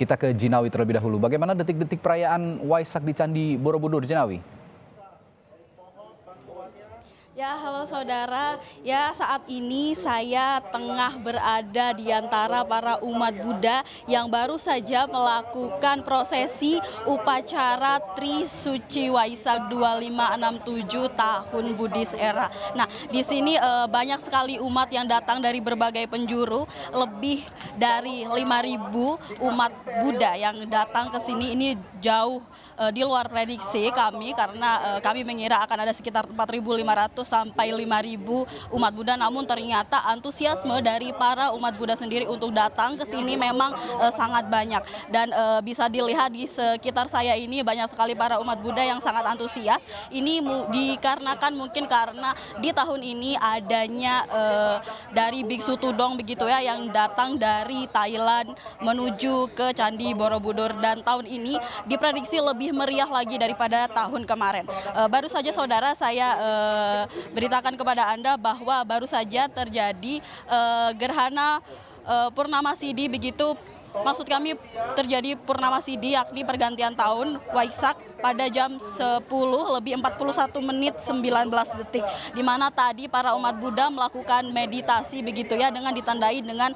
Kita ke Jinawi terlebih dahulu. Bagaimana detik-detik perayaan Waisak di Candi Borobudur, Jinawi? Ya, halo saudara. Ya, saat ini saya tengah berada di antara para umat Buddha yang baru saja melakukan prosesi upacara Trisuci Waisak 2567 tahun Buddhis era. Nah, di sini banyak sekali umat yang datang dari berbagai penjuru, lebih dari 5.000 umat Buddha yang datang ke sini. Ini jauh di luar prediksi kami karena kami mengira akan ada sekitar 4.500 sampai 5.000 umat Buddha, namun ternyata antusiasme dari para umat Buddha sendiri untuk datang ke sini memang sangat banyak, dan bisa dilihat di sekitar saya ini banyak sekali para umat Buddha yang sangat antusias. Ini dikarenakan mungkin karena di tahun ini adanya dari Biksu Tudong begitu ya, yang datang dari Thailand menuju ke Candi Borobudur, dan tahun ini diprediksi lebih meriah lagi daripada tahun kemarin. Baru saja saudara saya beritakan kepada Anda bahwa baru saja terjadi gerhana Purnama Sidhi, begitu maksud kami terjadi Purnama Sidhi yakni pergantian tahun Waisak pada jam 10:41:19 di mana tadi para umat Buddha melakukan meditasi begitu ya, dengan ditandai dengan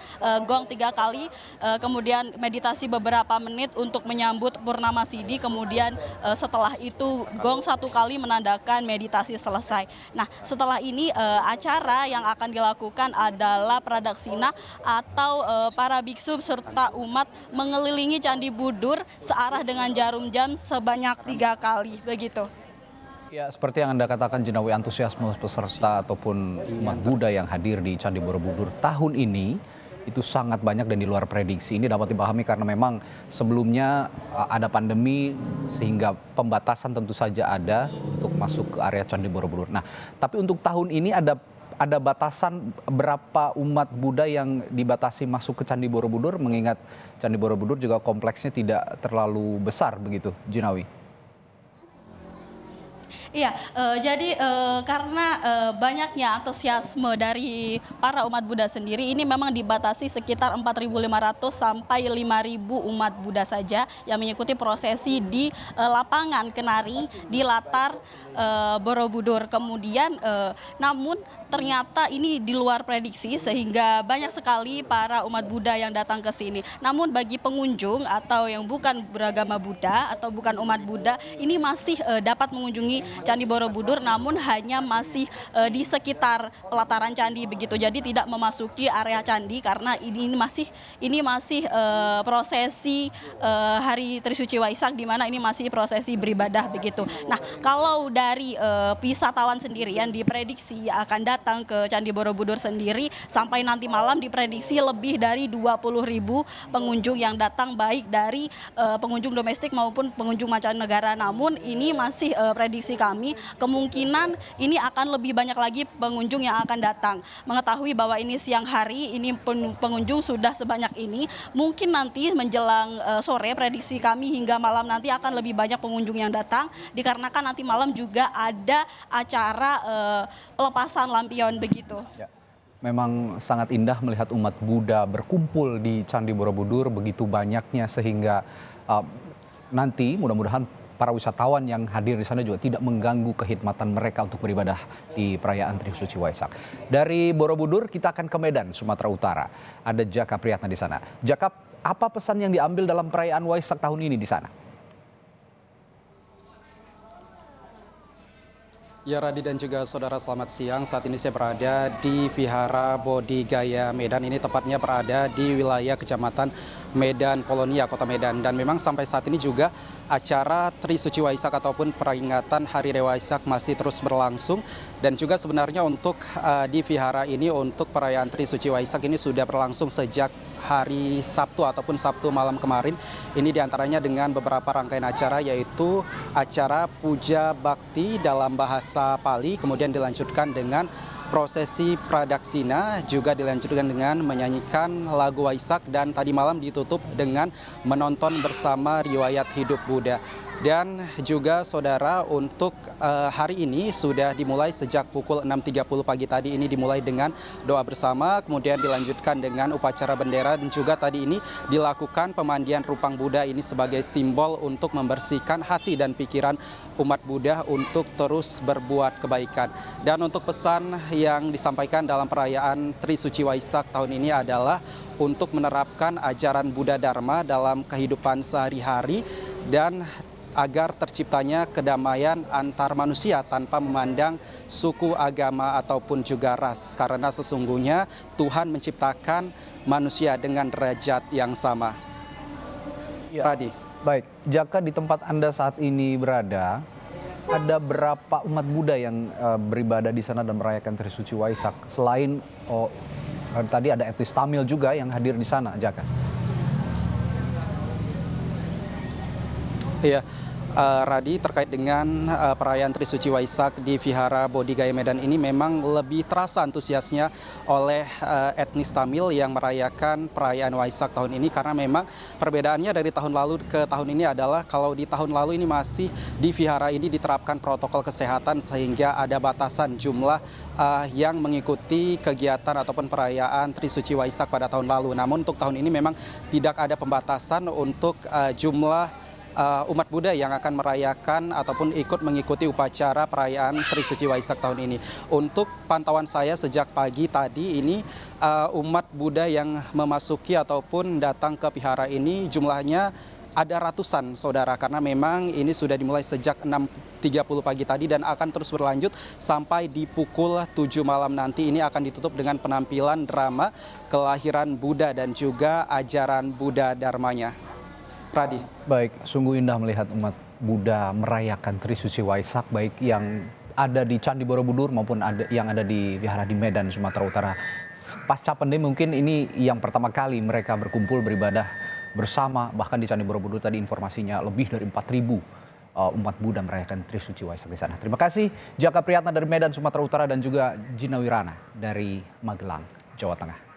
gong 3 kali, kemudian meditasi beberapa menit untuk menyambut Purnama Sidhi, kemudian setelah itu gong 1 kali menandakan meditasi selesai. Nah, setelah ini acara yang akan dilakukan adalah pradaksina atau para biksu serta umat mengelilingi Candi Borobudur searah dengan jarum jam sebanyak 3 kali begitu. Ya, seperti yang Anda katakan, Jinawi, antusiasme peserta ataupun umat Buddha yang hadir di Candi Borobudur tahun ini itu sangat banyak dan di luar prediksi. Ini dapat dipahami karena memang sebelumnya ada pandemi sehingga pembatasan tentu saja ada untuk masuk ke area Candi Borobudur. Nah, tapi untuk tahun ini ada batasan berapa umat Buddha yang dibatasi masuk ke Candi Borobudur, mengingat Candi Borobudur juga kompleksnya tidak terlalu besar begitu, Jinawi? Iya, jadi karena banyaknya antusiasme dari para umat Buddha sendiri, ini memang dibatasi sekitar 4.500 sampai 5.000 umat Buddha saja yang mengikuti prosesi di lapangan Kenari di latar Borobudur. Kemudian namun ternyata ini di luar prediksi sehingga banyak sekali para umat Buddha yang datang ke sini. Namun bagi pengunjung atau yang bukan beragama Buddha atau bukan umat Buddha, ini masih dapat mengunjungi Candi Borobudur, namun hanya masih di sekitar pelataran candi begitu. Jadi tidak memasuki area candi karena ini masih prosesi hari Trisuci Waisak, di mana ini masih prosesi beribadah begitu. Nah, kalau dari wisatawan sendiri yang diprediksi akan datang ke Candi Borobudur sendiri sampai nanti malam diprediksi lebih dari 20.000 pengunjung yang datang, baik dari pengunjung domestik maupun pengunjung mancanegara. Namun ini masih prediksi kami, kemungkinan ini akan lebih banyak lagi pengunjung yang akan datang. Mengetahui bahwa ini siang hari, ini pengunjung sudah sebanyak ini, mungkin nanti menjelang sore prediksi kami hingga malam nanti akan lebih banyak pengunjung yang datang, dikarenakan nanti malam juga ada acara pelepasan lampion begitu. Ya. Memang sangat indah melihat umat Buddha berkumpul di Candi Borobudur begitu banyaknya, sehingga nanti mudah-mudahan para wisatawan yang hadir di sana juga tidak mengganggu kehidmatan mereka untuk beribadah di perayaan Trisuci Waisak. Dari Borobudur kita akan ke Medan, Sumatera Utara. Ada Jaka Priyatna di sana. Jaka, apa pesan yang diambil dalam perayaan Waisak tahun ini di sana? Ya, Radi dan juga saudara, selamat siang. Saat ini saya berada di Vihara Bodhigaya Medan. Ini tepatnya berada di wilayah Kecamatan Medan Polonia, Kota Medan. Dan memang sampai saat ini juga acara Trisuci Waisak ataupun peringatan Hari Raya Waisak masih terus berlangsung. Dan juga sebenarnya untuk di Vihara ini untuk perayaan Trisuci Waisak ini sudah berlangsung sejak hari Sabtu ataupun Sabtu malam kemarin. Ini diantaranya dengan beberapa rangkaian acara, yaitu acara puja bakti dalam bahasa Pali, kemudian dilanjutkan dengan prosesi pradaksina, juga dilanjutkan dengan menyanyikan lagu Waisak, dan tadi malam ditutup dengan menonton bersama riwayat hidup Buddha. Dan juga saudara, untuk hari ini sudah dimulai sejak pukul 6.30 pagi tadi. Ini dimulai dengan doa bersama, kemudian dilanjutkan dengan upacara bendera, dan juga tadi ini dilakukan pemandian Rupang Buddha ini sebagai simbol untuk membersihkan hati dan pikiran umat Buddha untuk terus berbuat kebaikan. Dan untuk pesan yang disampaikan dalam perayaan Trisuci Waisak tahun ini adalah untuk menerapkan ajaran Buddha Dharma dalam kehidupan sehari-hari dan agar terciptanya kedamaian antar manusia tanpa memandang suku, agama, ataupun juga ras. Karena sesungguhnya Tuhan menciptakan manusia dengan derajat yang sama. Ya. Radi. Baik, Jaka, di tempat Anda saat ini berada, ada berapa umat Buddha yang beribadah di sana dan merayakan Trisuci Waisak? Selain tadi ada etnis Tamil juga yang hadir di sana, Jaka. Iya, Radi, terkait dengan perayaan Trisuci Waisak di Vihara Bodhi Gaya Medan ini memang lebih terasa antusiasnya oleh etnis Tamil yang merayakan perayaan Waisak tahun ini, karena memang perbedaannya dari tahun lalu ke tahun ini adalah kalau di tahun lalu ini masih di vihara ini diterapkan protokol kesehatan sehingga ada batasan jumlah yang mengikuti kegiatan ataupun perayaan Trisuci Waisak pada tahun lalu. Namun untuk tahun ini memang tidak ada pembatasan untuk jumlah umat Buddha yang akan merayakan ataupun ikut mengikuti upacara perayaan Trisuci Waisak tahun ini. Untuk pantauan saya sejak pagi tadi ini, umat Buddha yang memasuki ataupun datang ke vihara ini jumlahnya ada ratusan, saudara, karena memang ini sudah dimulai sejak 6.30 pagi tadi dan akan terus berlanjut sampai di pukul 7 malam nanti. Ini akan ditutup dengan penampilan drama kelahiran Buddha dan juga ajaran Buddha Dharmanya. Radi. Baik, sungguh indah melihat umat Buddha merayakan Trisuci Waisak, baik yang ada di Candi Borobudur maupun yang ada di Vihara di Medan, Sumatera Utara. Pasca pandemi mungkin ini yang pertama kali mereka berkumpul beribadah bersama, bahkan di Candi Borobudur tadi informasinya lebih dari 4.000 umat Buddha merayakan Trisuci Waisak di sana. Terima kasih Jaka Priyatna dari Medan, Sumatera Utara, dan juga Gina Wirana dari Magelang, Jawa Tengah.